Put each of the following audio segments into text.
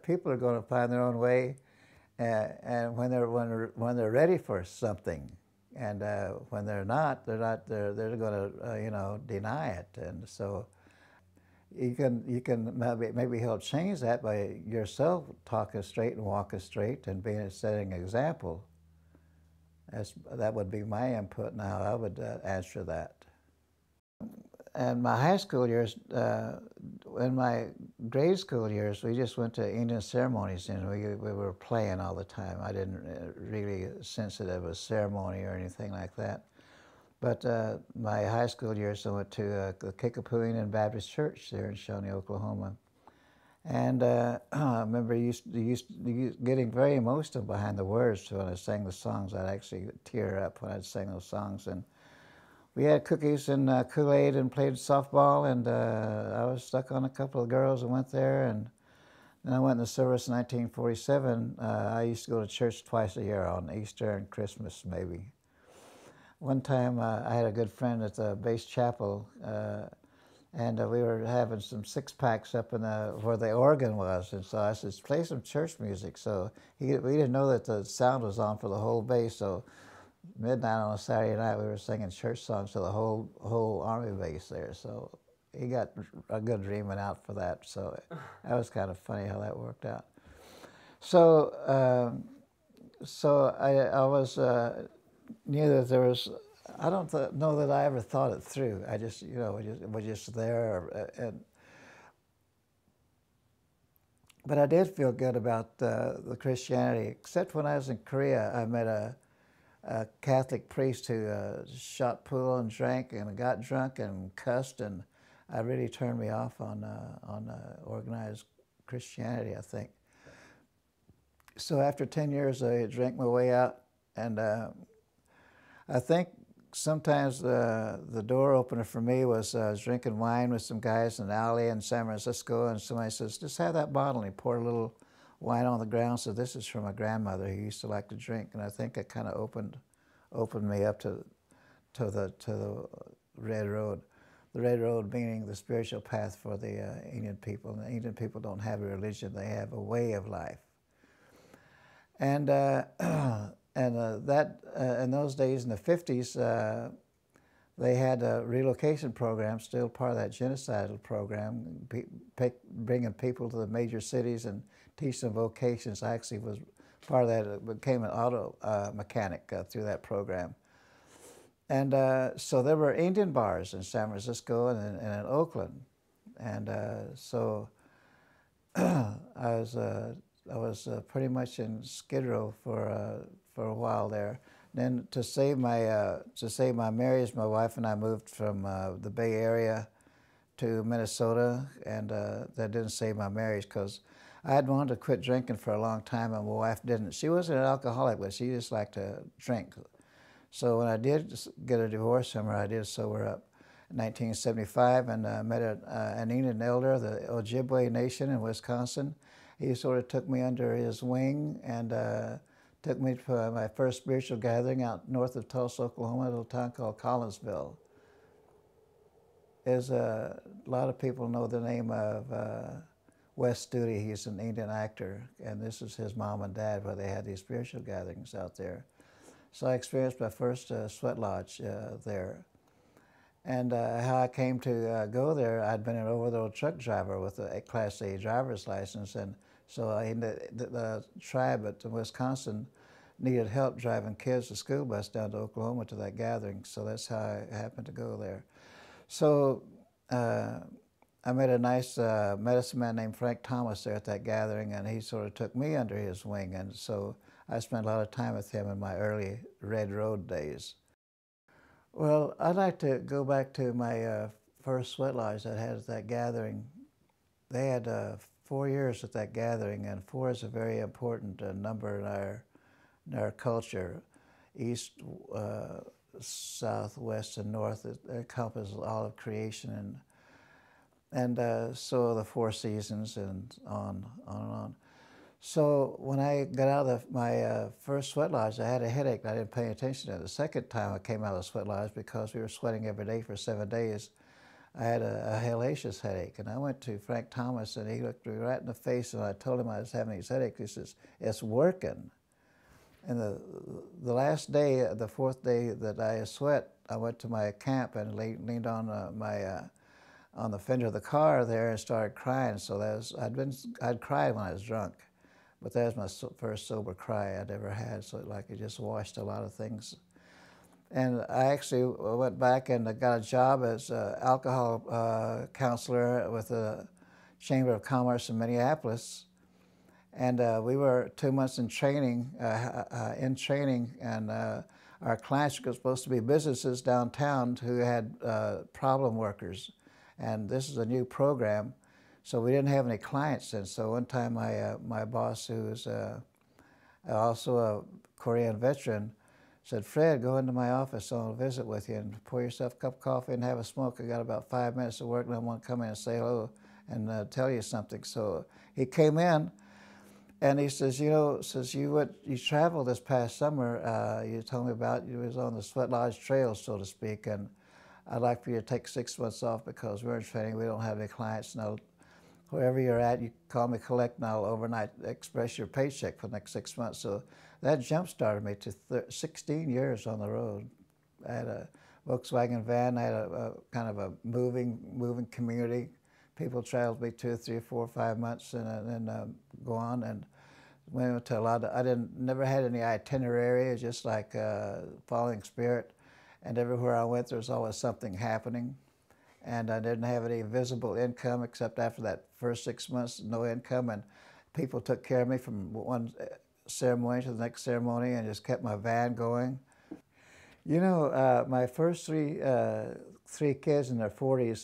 People are going to find their own way, and when they're ready for something, and when they're not, they're going to deny it, and so you can maybe help change that by yourself talking straight and walking straight and being setting an example. That would be my input and how I would answer that. And my high school years, in my grade school years, we just went to Indian ceremonies and we were playing all the time. I didn't really sense it as a ceremony or anything like that. But my high school years, I went to the Kickapoo Indian Baptist Church there in Shawnee, Oklahoma. And I remember getting very emotional behind the words when I sang the songs. I'd actually tear up when I'd sing those songs. And we had cookies and Kool-Aid and played softball. And I was stuck on a couple of girls and went there. And then I went in the service in 1947. I used to go to church twice a year on Easter and Christmas, maybe. One time I had a good friend at the base chapel, and we were having some six-packs up in where the organ was, and so I said, play some church music. So we didn't know that the sound was on for the whole base, so midnight on a Saturday night we were singing church songs to the whole Army base there. So he got a good reaming out for that, so that was kind of funny how that worked out. So, I was... knew that there was, I don't know that I ever thought it through. I just, was just there. But I did feel good about the Christianity, except when I was in Korea, I met a Catholic priest who shot pool and drank and got drunk and cussed, and it really turned me off on organized Christianity, I think. So after 10 years, I drank my way out, and I think sometimes the door opener for me was I was drinking wine with some guys in an alley in San Francisco, and somebody says, just have that bottle. And he poured a little wine on the ground, so this is from my grandmother who used to like to drink. And I think it kind of opened me up to the Red Road. The Red Road meaning the spiritual path for the Indian people. And the Indian people don't have a religion, they have a way of life. And that in those days, in the 50s, they had a relocation program, still part of that genocidal program, bringing people to the major cities and teaching them vocations. I actually was part of that. It became an auto mechanic through that program. And so there were Indian bars in San Francisco and in Oakland. And so I was pretty much in Skid Row for a while there. Then to save my marriage, my wife and I moved from the Bay Area to Minnesota, and that didn't save my marriage because I had wanted to quit drinking for a long time, and my wife didn't. She wasn't an alcoholic, but she just liked to drink. So when I did get a divorce from her, I did sober up in 1975, and met an Indian elder of the Ojibwe Nation in Wisconsin. He sort of took me under his wing and took me to my first spiritual gathering out north of Tulsa, Oklahoma, a little town called Collinsville. A lot of people know the name of Wes Studi. He's an Indian actor, and this is his mom and dad where they had these spiritual gatherings out there. So I experienced my first sweat lodge there. And how I came to go there, I'd been an over-the-road truck driver with a Class A driver's license, and so the tribe at Wisconsin needed help driving kids to school bus down to Oklahoma to that gathering, so that's how I happened to go there. So I met a nice medicine man named Frank Thomas there at that gathering, and he sort of took me under his wing, and so I spent a lot of time with him in my early Red Road days. Well, I'd like to go back to my first sweat lodge I had at that gathering. They had 4 years at that gathering, and 4 is a very important number in our culture. East, south, west, and north, it encompasses all of creation, and so the 4 seasons and on and on. So when I got out of my first sweat lodge, I had a headache. I didn't pay attention to it. The second time I came out of the sweat lodge, because we were sweating every day for 7 days, I had a hellacious headache, and I went to Frank Thomas, and he looked me right in the face, and I told him I was having these headaches. He says, "It's working." And the last day, the fourth day that I sweat, I went to my camp and leaned on on the fender of the car there and started crying. So that was, I'd cried when I was drunk, but that was my first sober cry I'd ever had. So it just washed a lot of things. And I actually went back and got a job as an alcohol counselor with the Chamber of Commerce in Minneapolis. And we were 2 months in training, and our clients were supposed to be businesses downtown who had problem workers. And this is a new program, so we didn't have any clients. And so one time my boss, who was also a Korean veteran, said, "Fred, go into my office, I'll visit with you, and pour yourself a cup of coffee and have a smoke. I got about 5 minutes of work, and I want to come in and say hello and tell you something." So he came in, and he says, you traveled this past summer. You told me about you was on the Sweat Lodge Trail, so to speak, and I'd like for you to take 6 months off because we're in training. We don't have any clients. And wherever you're at, you call me collect, and I'll overnight express your paycheck for the next 6 months. So that jump-started me to 16 years on the road. I had a Volkswagen van. I had a kind of a moving community. People traveled me 2, 3, 4, 5 months and then go on. And went to a lot of, never had any itinerary, just like following spirit. And everywhere I went, there was always something happening. And I didn't have any visible income except after that first 6 months, no income. And people took care of me from one ceremony to the next ceremony and just kept my van going. My first three kids in their 40s,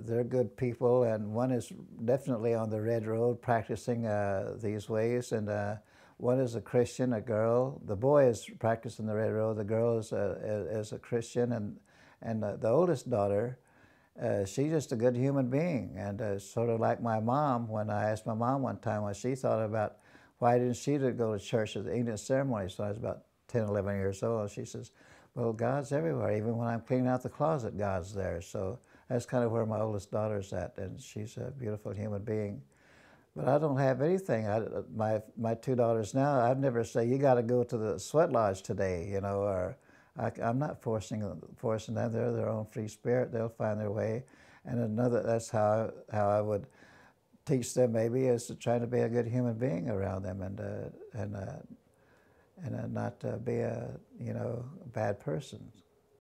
they're good people, and one is definitely on the red road practicing these ways, and one is a Christian, a girl. The boy is practicing the red road. The girl is a Christian, and the oldest daughter, she's just a good human being, and sort of like my mom. When I asked my mom one time what she thought about why didn't she go to church at the evening ceremony, so I was about 10, 11 years old, she says, "Well, God's everywhere. Even when I'm cleaning out the closet, God's there." So that's kind of where my oldest daughter's at, and she's a beautiful human being. But I don't have anything. My two daughters now, I'd never say, "You got to go to the Sweat Lodge today," or I'm not forcing them. They're their own free spirit. They'll find their way. And that's how I would teach them, maybe, is to try to be a good human being around them and not be a bad person.